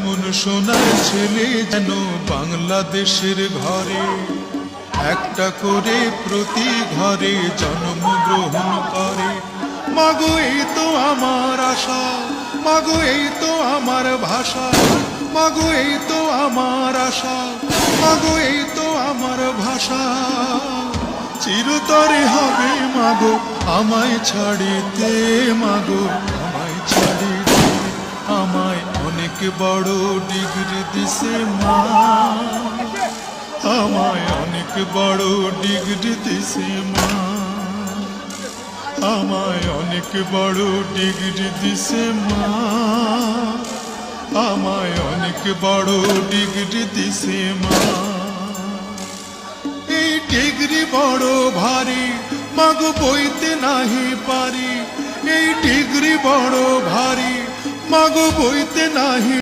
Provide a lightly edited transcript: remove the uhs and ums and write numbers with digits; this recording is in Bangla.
এমন সোনার ছেলে যেন বাংলাদেশের ঘরে একটা করে প্রতি ঘরে জন্মগ্রহণ করে। মাগো এই তো আমার আশা, মাগো এই তো আমার ভাষা, মাগো এই তো আমার আশা, মাগো এই তো আমার ভাষা। চিরতরে হবে মাগো আমায় ছাড়িতে, মাগো আমায় ছাড়িতে। আমায় অনেক বড় ডিগ্রি দিছে মা, আমায় অনেক বড় ডিগ্রি দিছে মা, আমায় অনেক বড় ডিগ্রি দিছে মা, আমায় অনেক বড় ডিগ্রি দিছে মা। এই ডিগ্রি বড় ভারী মাগো বইতে নাহি পারি, এই ডিগ্রি বড় ভারী মাগো বইতে নাহি